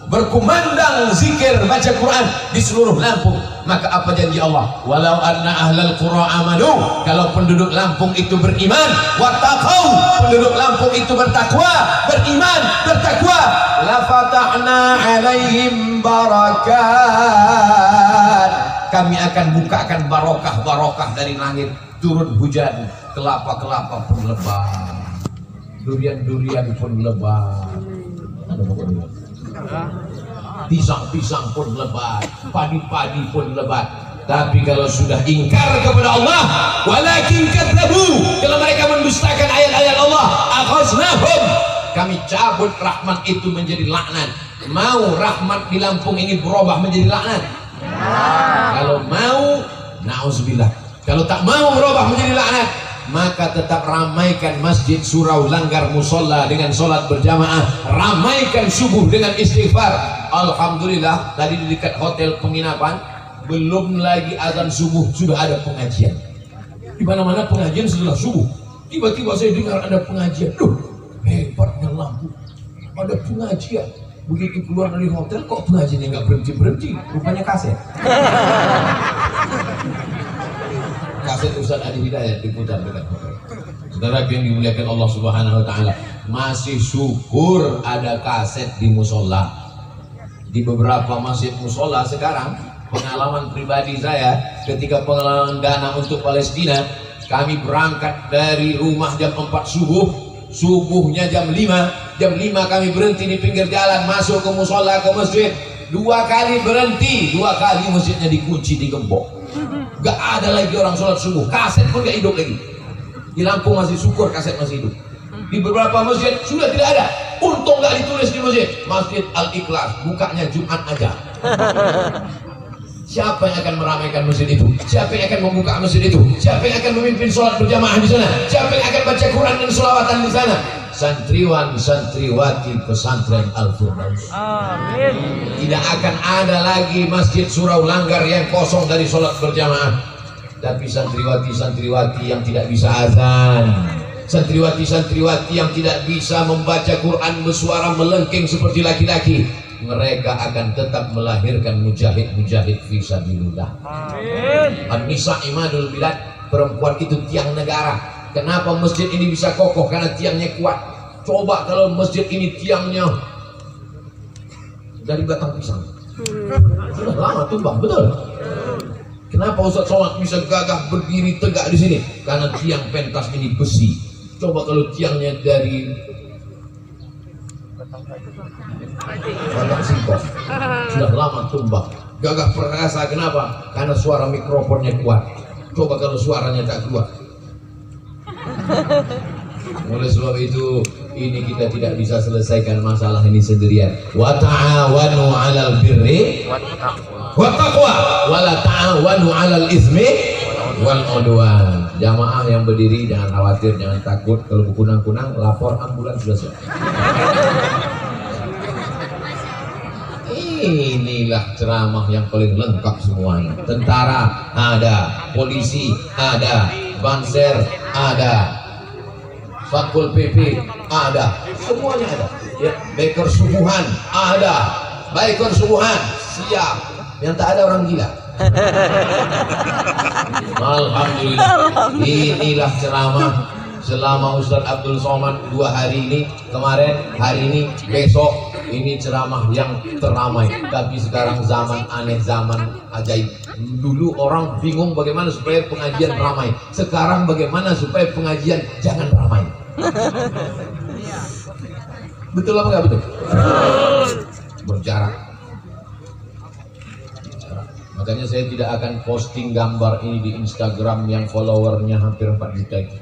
berkumandang zikir baca Quran di seluruh Lampung. Maka apa janji Allah? Walau anna ahlal qura amanu, kalau penduduk Lampung itu beriman, wattaqau, penduduk Lampung itu bertakwa, beriman, bertakwa, la fatahna alaihim barakat, kami akan bukakan barokah-barokah dari langit, turun hujan, kelapa-kelapa pun lebat, durian-durian pun lebat, ada pokoknya pisang-pisang pun lebat, padi-padi pun lebat. Tapi kalau sudah ingkar kepada Allah, walakin kadzabu, kalau mereka mendustakan ayat-ayat Allah, akhaznahum, kami cabut rahmat itu menjadi laknat. Mau rahmat di Lampung ini berubah menjadi laknat? Kalau mau, nauzubillah. Kalau tak mau berubah menjadi laknat, maka tetap ramaikan masjid surau langgar musola dengan sholat berjamaah, ramaikan subuh dengan istighfar. Alhamdulillah tadi di dekat hotel penginapan belum lagi azan subuh sudah ada pengajian. Di mana-mana pengajian setelah subuh. Tiba-tiba saya dengar ada pengajian. Duh, hebatnya Lampung, ada pengajian. Begitu keluar dari hotel kok pengajiannya nggak berhenti-berhenti, rupanya kaset. Kaset Ustaz Adi Hidayat diputar dekat hotel. Saudara yang dimuliakan Allah Subhanahu wa taala, masih syukur ada kaset di musola. Di beberapa masjid musola sekarang, pengalaman pribadi saya ketika pengalaman dana untuk Palestina, kami berangkat dari rumah jam 4 subuh, subuhnya jam 5, jam 5 kami berhenti di pinggir jalan, masuk ke musola, ke masjid, 2 kali berhenti, 2 kali masjidnya dikunci, digembok. Gak ada lagi orang sholat subuh, kaset pun gak hidup lagi. Di Lampung masih syukur kaset masih hidup. Di beberapa masjid sudah tidak ada. Untung gak ditulis di masjid, Masjid Al-Ikhlas, bukanya Jumat aja. Siapa yang akan meramaikan masjid itu? Siapa yang akan membuka masjid itu? Siapa yang akan memimpin sholat berjamaah di sana? Siapa yang akan baca Quran dan sholawatan di sana? Santriwan santriwati pesantren Al-Firdaus. Amin. Tidak akan ada lagi masjid surau langgar yang kosong dari sholat berjamaah. Tapi santriwati-santriwati yang tidak bisa azan, santriwati-santriwati yang tidak bisa membaca Quran bersuara melengking seperti laki-laki, mereka akan tetap melahirkan mujahid-mujahid fisabilillah. Amin. An-nisa imadul bilad, perempuan itu tiang negara. Kenapa masjid ini bisa kokoh? Karena tiangnya kuat. Coba kalau masjid ini tiangnya dari batang pisang, sudah lama tumbang, betul? Kenapa Ustaz Somad bisa gagah berdiri tegak di sini? Karena tiang pentas ini besi. Coba kalau tiangnya dari batang singkong, sudah lama tumbang. Gagah perkasa, kenapa? Karena suara mikrofonnya kuat. Coba kalau suaranya tak kuat. Oleh sebab itu, ini kita tidak bisa selesaikan masalah ini sendirian. Wa ta'awanu 'alal birri wa taqwa wa la ta'awanu 'alal itsmi wal 'udwan. Jamaah yang berdiri jangan khawatir, jangan takut. Kalau kunang-kunang lapor ambulans sudah siap. Inilah ceramah yang paling lengkap semuanya. Tentara ada, polisi ada, banser ada, Satpol PP ada, semuanya ada. Ya, biker subuhan ada, biker subuhan siap. Yang tak ada orang gila. Alhamdulillah. Inilah ceramah selama Ustadz Abdul Somad 2 hari ini, kemarin, hari ini, besok. Ini ceramah yang teramai. Tapi sekarang zaman aneh, zaman ajaib. Dulu orang bingung bagaimana supaya pengajian ramai. Sekarang bagaimana supaya pengajian jangan ramai. Betul apa nggak betul? Berjarak. Makanya saya tidak akan posting gambar ini di Instagram yang followernya hampir 4 juta itu.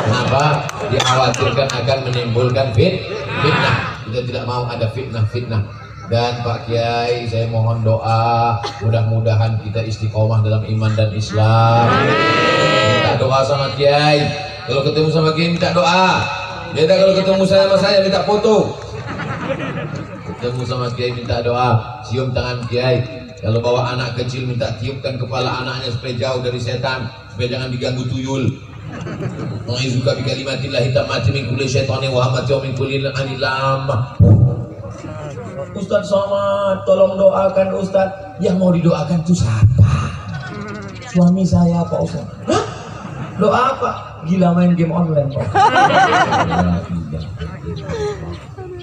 Kenapa? Dikhawatirkan akan menimbulkan fitnah. Kita tidak mau ada fitnah. Dan Pak Kiai, saya mohon doa, mudah-mudahan kita istiqomah dalam iman dan Islam. Minta doa sama Kiai. Kalau ketemu sama Kiai minta doa. Beda kalau ketemu sama saya minta foto. Ketemu sama Kiai minta doa, cium tangan Kiai. Kalau bawa anak kecil minta tiupkan kepala anaknya supaya jauh dari setan, supaya jangan diganggu tuyul. Mengizuka bikalimatillah hitamati min kulli syaitani wa hamati wa min kulli anilam. Ustadz Somad, tolong doakan Ustadz. Yang mau didoakan itu siapa? Suami saya Pak Ustadz. Hah? Doa apa? Gila main game online Pak.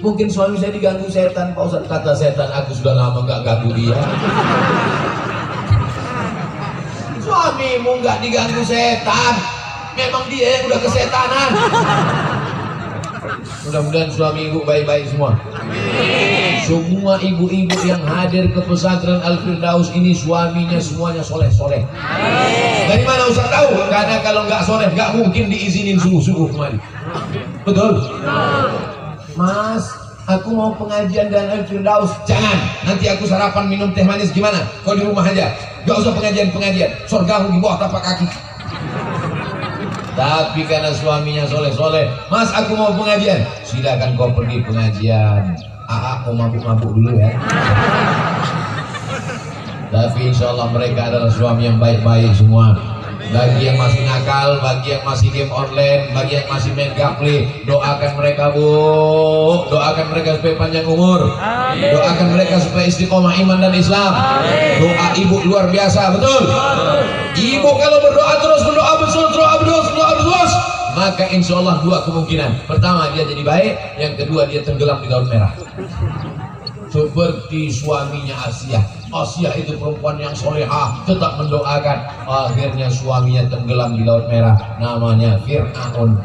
Mungkin suami saya diganggu setan Pak Ustadz. Kata setan, aku sudah lama nggak ganggu dia. Suamimu nggak diganggu setan, memang dia yang udah kesetanan. Mudah-mudahan suami ibu baik-baik semua. Semua ibu-ibu yang hadir ke pesantren Al-Firdaus ini suaminya semuanya soleh-soleh. Dari mana Ustaz tahu? Karena kalau nggak soleh nggak mungkin diizinin subuh-subuh kemari. Betul? Mas, aku mau pengajian dan Al-Firdaus. Jangan, nanti aku sarapan minum teh manis gimana? Kau di rumah aja, gak usah pengajian. Surgamu di bawah tapak kaki. Tapi karena suaminya soleh-soleh, Mas aku mau pengajian. Silakan kau pergi pengajian. Mau mabuk-mabuk dulu ya. Tapi insya Allah mereka adalah suami yang baik-baik semua. Bagi yang masih nakal, bagi yang masih game online, bagi yang masih main gaple, doakan mereka Bu, doakan mereka supaya panjang umur. Amin. Doakan mereka supaya istiqomah iman dan Islam. Amin. Doa ibu luar biasa, betul? Ibu kalau berdoa terus, berdoa terus, maka insya Allah 2 kemungkinan. Pertama dia jadi baik, yang kedua dia tenggelam di laut merah. Seperti suaminya Asia. Asia itu perempuan yang solehah, tetap mendoakan. Akhirnya suaminya tenggelam di laut merah. Namanya Fir'aun.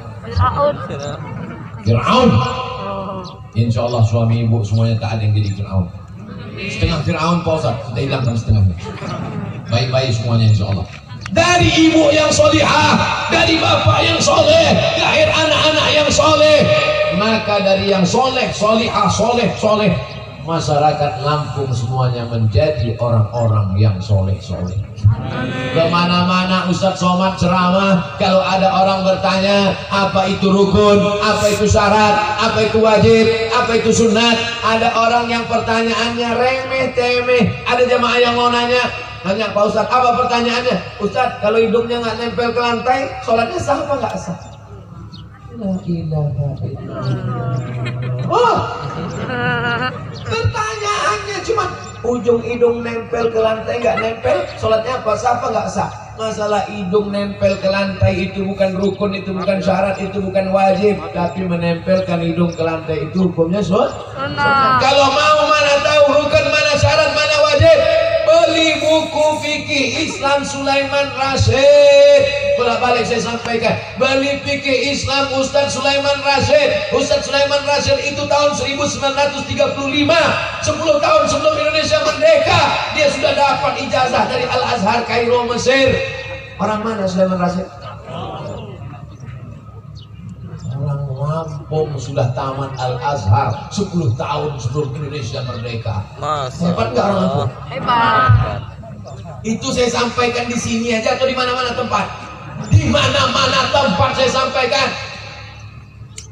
Insya Allah suami ibu semuanya tak ada yang jadi Fir'aun. Setengah Fir'aun Pak Ustaz, sudah hilangkan setengahnya. Baik-baik semuanya insya Allah. Dari ibu yang solehah, dari bapak yang soleh, lahir anak-anak yang soleh. Maka dari yang soleh, solehah, soleh, masyarakat Lampung semuanya menjadi orang-orang yang soleh-soleh. Kemana-mana Ustadz Somad ceramah, kalau ada orang bertanya apa itu rukun, apa itu syarat, apa itu wajib, apa itu sunat, ada orang yang pertanyaannya remeh-temeh. Ada jamaah yang mau nanya Pak Ustadz, apa pertanyaannya? Ustadz, kalau hidungnya nggak nempel ke lantai, sholatnya sah apa nggak sah? La ilaha illallah. Oh, pertanyaannya cuma ujung hidung nempel ke lantai nggak nempel, sholatnya apa sah apa nggak sah? Masalah hidung nempel ke lantai itu bukan rukun, itu bukan syarat, itu bukan wajib, tapi menempelkan hidung ke lantai itu hukumnya sunat. Kalau mau mana tahu rukun, mana syarat, mana wajib, beli buku fikih Islam Sulaiman Rasyid. Bolak-balik saya sampaikan, beli fikih Islam Ustadz Sulaiman Rasyid. Ustadz Sulaiman Rasyid itu tahun 1935, 10 tahun sebelum Indonesia merdeka, dia sudah dapat ijazah dari Al-Azhar Kairo Mesir. Orang mana Sulaiman Rasyid? Orang Lampung, sudah tamat Al-Azhar 10 tahun sebelum Indonesia merdeka. Hebat nggak orang Lampung? Hebat. Itu saya sampaikan di sini aja atau di mana-mana tempat? Di mana-mana tempat saya sampaikan.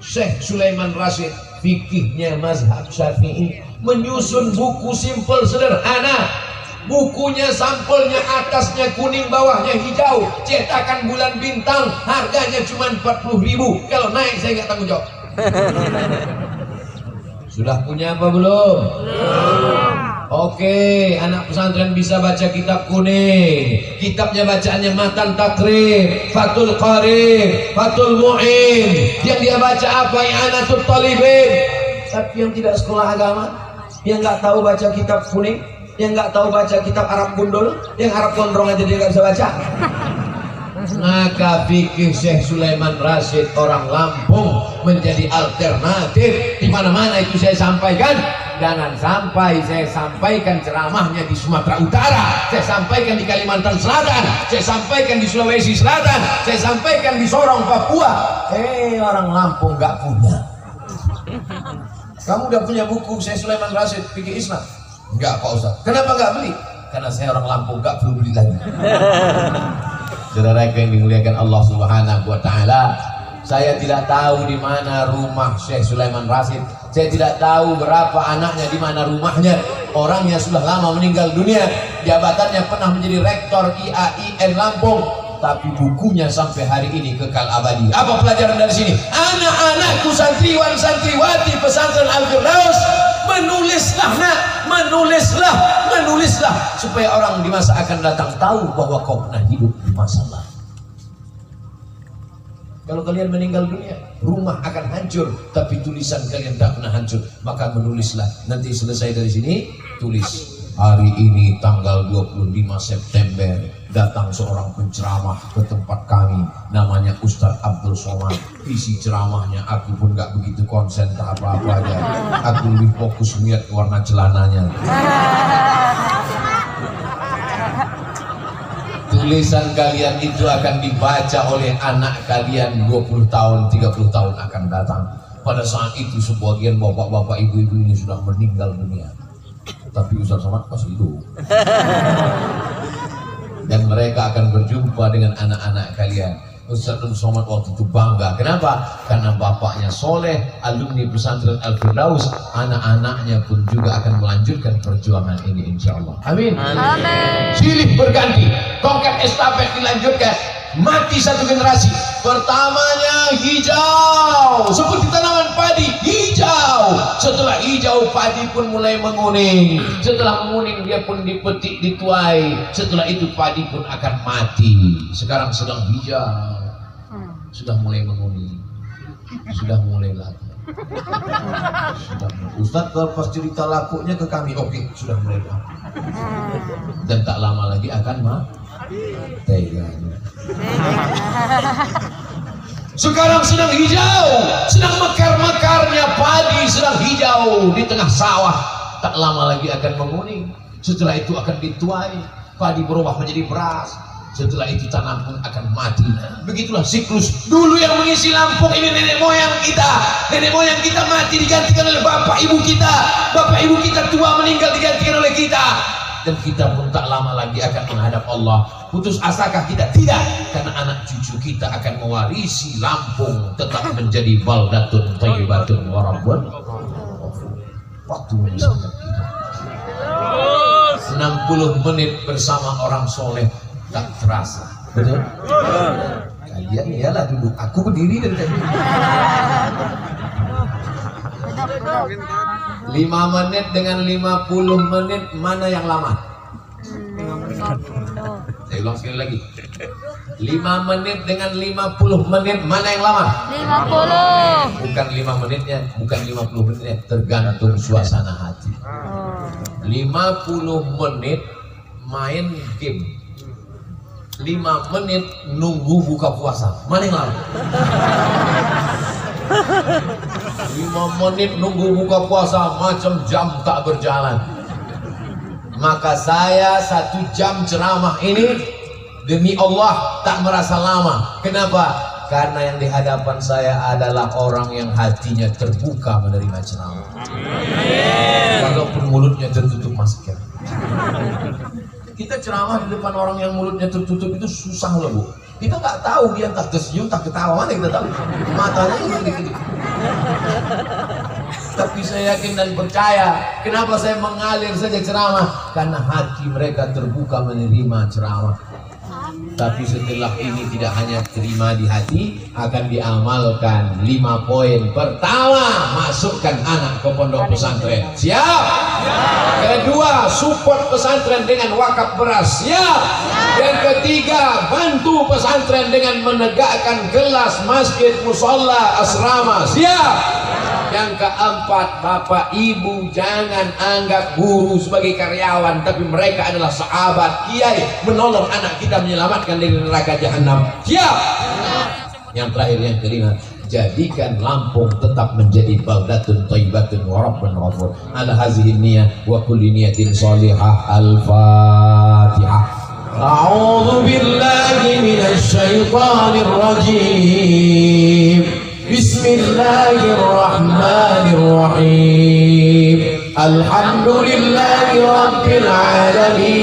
Syekh Sulaiman Rasyid, fikihnya mazhab Syafi'i, menyusun buku simpel sederhana. Bukunya sampelnya atasnya kuning, bawahnya hijau, cetakan bulan bintang, harganya cuma 40.000. Kalau naik saya nggak tanggung jawab. Sudah punya apa belum? Belum. Oke, anak pesantren bisa baca kitab kuning. Kitabnya bacaannya Matan Takrib, Fathul Qarib, Fathul Mu'in. Yang dia baca apa? I'anatul Talibin. Tapi yang tidak sekolah agama, yang nggak tahu baca kitab kuning, yang nggak tahu baca kitab Arab Gundul, yang Arab Gondrong aja dia nggak bisa baca. Maka fikih Syekh Sulaiman Rasyid orang Lampung menjadi alternatif di mana-mana. Itu saya sampaikan. Jangan sampai saya sampaikan ceramahnya di Sumatera Utara, saya sampaikan di Kalimantan Selatan, saya sampaikan di Sulawesi Selatan, saya sampaikan di Sorong, Papua. Orang Lampung nggak punya. Kamu udah punya buku Syekh Sulaiman Rasyid fikih Islam? Enggak Pak Ustaz. Kenapa nggak beli? Karena saya orang Lampung, nggak perlu beli lagi. Saudara yang dimuliakan Allah Subhanahu wa taala, saya tidak tahu di mana rumah Syekh Sulaiman Rasyid. Saya tidak tahu berapa anaknya, di mana rumahnya. Orangnya sudah lama meninggal dunia. Jabatannya pernah menjadi rektor IAIN Lampung, tapi bukunya sampai hari ini kekal abadi. Apa pelajaran dari sini? Anak-anakku santriwan santriwati pesantren Al-Firdaus, menulislah nak, menulislah supaya orang di masa akan datang tahu bahwa kau pernah hidup di masa lalu. Kalau kalian meninggal dunia, rumah akan hancur, tapi tulisan kalian tak pernah hancur. Maka menulislah. Nanti selesai dari sini, tulis. Hari ini tanggal 25 September datang seorang penceramah ke tempat kami, namanya Ustadz Abdul Somad. Isi ceramahnya aku pun gak begitu konsen tak apa-apa aja. Aku lebih fokus melihat warna celananya. Tulisan kalian itu akan dibaca oleh anak kalian 20 tahun, 30 tahun akan datang. Pada saat itu sebagian bapak-bapak ibu-ibu ini sudah meninggal dunia. Tapi Ustaz Somad masih hidup. Dan mereka akan berjumpa dengan anak-anak kalian. Ustaz Somad waktu itu bangga. Kenapa? Karena bapaknya soleh, alumni pesantren Al-Firdaus. Anak-anaknya pun juga akan melanjutkan perjuangan ini insya Allah. Amin. Amin. Silih berganti, tongkat estafet dilanjutkan. Mati satu generasi. Pertamanya hijau, seperti tanaman padi, hijau. Setelah hijau, padi pun mulai menguning. Setelah menguning, dia pun dipetik, dituai. Setelah itu padi pun akan mati. Sekarang sedang hijau, sudah mulai menguning, sudah mulai laku. Ustaz kalau pas cerita lakunya ke kami, oke, sudah mulai laku. Dan tak lama lagi akan teganya. Sekarang sedang hijau, sedang mekar-mekarnya padi, sedang hijau di tengah sawah. Tak lama lagi akan menguning. Setelah itu akan dituai, padi berubah menjadi beras. Setelah itu tanam pun akan mati. Begitulah siklus. Dulu yang mengisi Lampung ini nenek moyang kita. Nenek moyang kita mati digantikan oleh bapak ibu kita. Bapak ibu kita tua meninggal digantikan oleh kita. Dan kita pun tak lama lagi akan menghadap Allah. Putus asakah kita? Tidak. Karena anak cucu kita akan mewarisi Lampung tetap menjadi baldatun thayyibatun wa rabbun. Waktu memisahkan kita. 60 menit bersama orang soleh tak terasa. Betul? Kalian iyalah duduk, aku berdiri dari tadi. 5 menit dengan 50 menit mana yang lama? 50. Saya ulang sekali lagi. 5 menit dengan 50 menit mana yang lama? 50. Bukan 5 menitnya, bukan 50 menitnya, tergantung suasana hati. 50 menit main game, 5 menit nunggu buka puasa. Mana yang lama? 5 menit nunggu buka puasa macam jam tak berjalan. Maka saya 1 jam ceramah ini demi Allah tak merasa lama. Kenapa? Karena yang di hadapan saya adalah orang yang hatinya terbuka menerima ceramah. Walaupun mulutnya tertutup masker. Kita ceramah di depan orang yang mulutnya tertutup itu susah loh Bu. Kita nggak tahu dia entah tersenyum, entah ketawa, mana kita tahu. Matanya gini-gini. Tapi saya yakin dan percaya. Kenapa saya mengalir saja ceramah? Karena hati mereka terbuka menerima ceramah. Tapi setelah ini tidak hanya terima di hati, akan diamalkan 5 poin. Pertama, masukkan anak ke pondok pesantren. Siap? Kedua, support pesantren dengan wakaf beras. Siap? Yang ketiga, bantu pesantren dengan menegakkan kelas, masjid, musola, asrama. Siap? Yang keempat, bapak ibu jangan anggap guru sebagai karyawan, tapi mereka adalah sahabat, kiai, menolong anak kita menyelamatkan dari neraka jahanam. Siap? Yang terakhir, yang kelima, jadikan Lampung tetap menjadi baldatun thayyibatun wa rabbun ghafur. Ala hazihi niyah wa kulli niyatin shalihah. Al-Fatihah. A'udzu billahi minasy syaithanir rajim. Bismillahirrahmanirrahim. Alhamdulillahi rabbil alamin.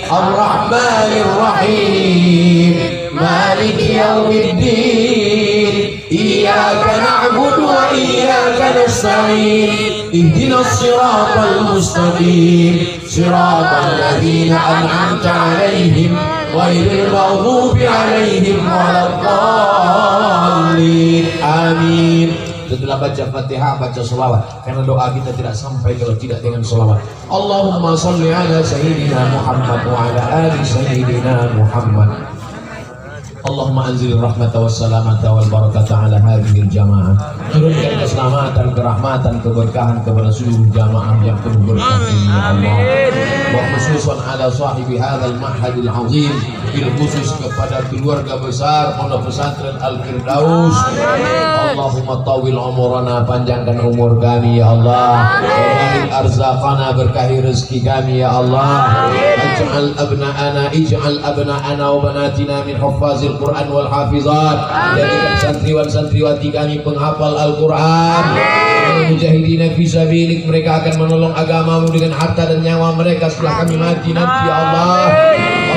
Ar-Rahmanir-Rahim. Maliki yaumiddin. Iyyaka na'budu wa iyyaka nasta'in. Ihdinas siratal mustaqim. Siratal ladzina an'amta 'alaihim ghairil maghdubi 'alaihim waladdallin. Amin. Setelah baca Fatihah, baca sholawat, karena doa kita tidak sampai kalau tidak dengan sholawat. Allahumma sholli ala sayyidina Muhammad wa ala ali sayyidina Muhammad. Allahumma anzil rahmata wassalamata wal barakata ala hadhil jamaah. Turunkan keselamatan, kerahmatan, keberkahan kepada seluruh jamaah yang penuh berkah ini ya Allah. Wa khususan ala sahibi hadzal ma'hadil azim, bil khusus kepada keluarga besar Pondok Pesantren Al-Firdaus. Allahumma tawil umurana, panjangkan umur kami ya Allah. Wa arzaqana, berkahi rezeki kami ya Allah. Ij'al abna'ana wa banatina min huffazil Quran wal hafizat. Jadikan santriwan santriwati kami penghafal Al-Quran. Mujahidina fi sabilik, mereka akan menolong agamamu dengan harta dan nyawa mereka setelah kami mati nanti ya Allah.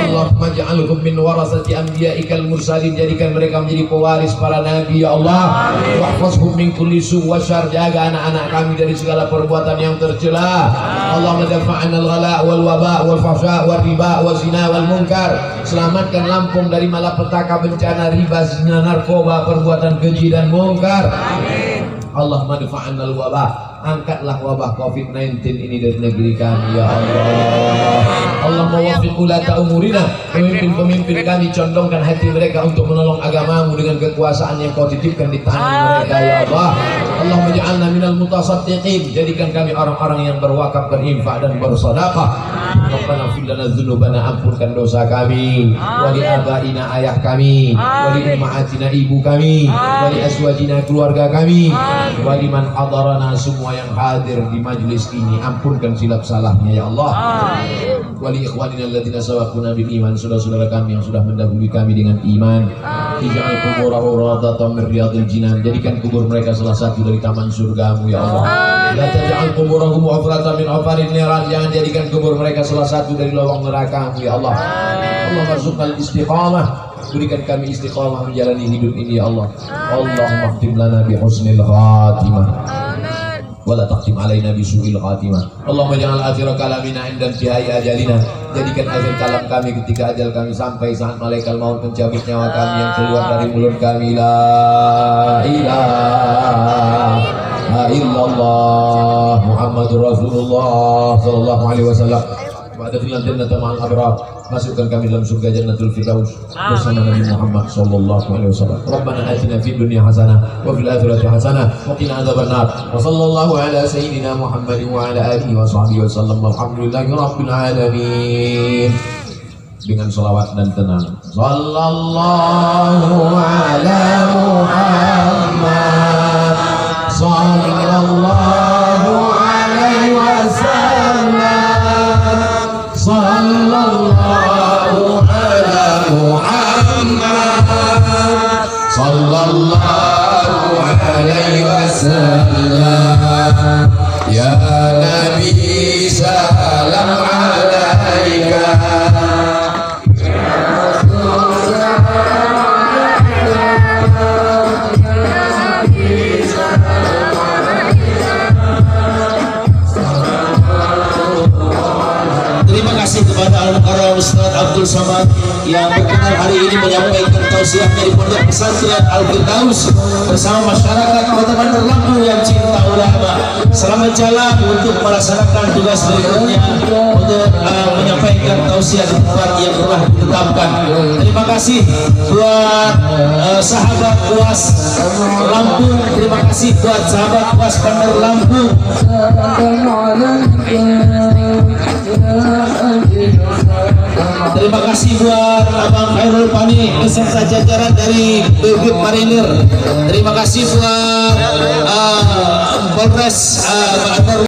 Allahumma ja'alhum min warasati anbiya'ikal mursalin, jadikan mereka menjadi pewaris para nabi ya Allah. Wahfazhum min kulli su' wa syarr, jaga anak-anak kami dari segala perbuatan yang tercela. Allahumma dafa'na al-ghala' wal waba' wal fahsya' wal riba wal zina wal munkar. Selamatkan Lampung dari malapetaka, bencana, riba, zina, narkoba, perbuatan keji dan munkar. Amin. Allahumma dafa'na al-waba', angkatlah wabah COVID-19 ini dari negeri kami ya Allah. Allahumma waffiq ulata umurina, pemimpin-pemimpin kami condongkan hati mereka untuk menolong agamamu dengan kekuasaan yang kau titipkan di tangan mereka ya Allah. Allahumma ja'alna minal mutasaddiqin, jadikan kami orang-orang yang berwakaf, berinfak dan bersedekah. Rabbana fir lana dzunubana, ampunkan dosa kami, wali abaina, ayah kami, wali ummahatina, ibu kami, wali azwajina, keluarga kami, wali man hadarana, semua yang hadir di majlis ini, ampunkan silap salahnya ya Allah. Wali ikhwanina alladzina sabaquna bil iman, saudara-saudara kami yang sudah mendahului kami dengan iman. Ij'al quburahum rawdatan min riyadil jinan, jadikan kubur mereka salah satu dari taman surgamu ya Allah. La taj'al quburahum hufratan min hufarin niran, jangan jadikan kubur mereka salah satu dari lubang neraka-Mu ya Allah. Allah marzuqnal istiqamah, berikan kami istiqamah menjalani hidup ini ya Allah. Allahumma khtim lana bi husnil khatimah wala taqtim alaina bisu'il khatimah. Allahumma ja'al akhir kalamina inda intihai ajalina, jadikan akhir kalam kami ketika ajal kami sampai, saat malaikat maut mencabut nyawa kami, yang keluar dari mulut kami la ilaha illallah Muhammadur Rasulullah sallallahu alaihi wasallam. Wa'adkhilna jannata ma'al abrar, masukkan kami dalam surga Jannatul Firdaus bersama Nabi Muhammad sallallahu alaihi wasallam. Rabbana atina fid dunya hasanah wa fil akhirati hasanah wa qina adzabannar. Wa sallallahu ala sayyidina Muhammadin wa ala alihi wa sahbihi wasallam. Alhamdulillahi rabbil alamin. Dengan selawat dan tenang. Sallallahu ala Muhammad sallallahu alaihi wasallam. Sallallahu ala Muhammad sallallahu alaihi wasallam. Ya Nabi salam alaika. Terima kasih kepada Al-Mukarram Ustaz Abdul Abdul Somad yang berkenan hari ini menyampaikan tausiah dari Pondok Pesantren Al-Firdaus bersama masyarakat Kota Bandar Lampung yang cinta ulama. Selamat jalan untuk melaksanakan tugas berikutnya untuk menyampaikan tausiah di tempat yang telah ditetapkan. Terima kasih buat sahabat UAS Lampung, terima kasih buat sahabat UAS Bandar Lampung. Terima kasih buat Abang Khairul Pani beserta jajaran dari Brigade Marinir. Terima kasih buat Polres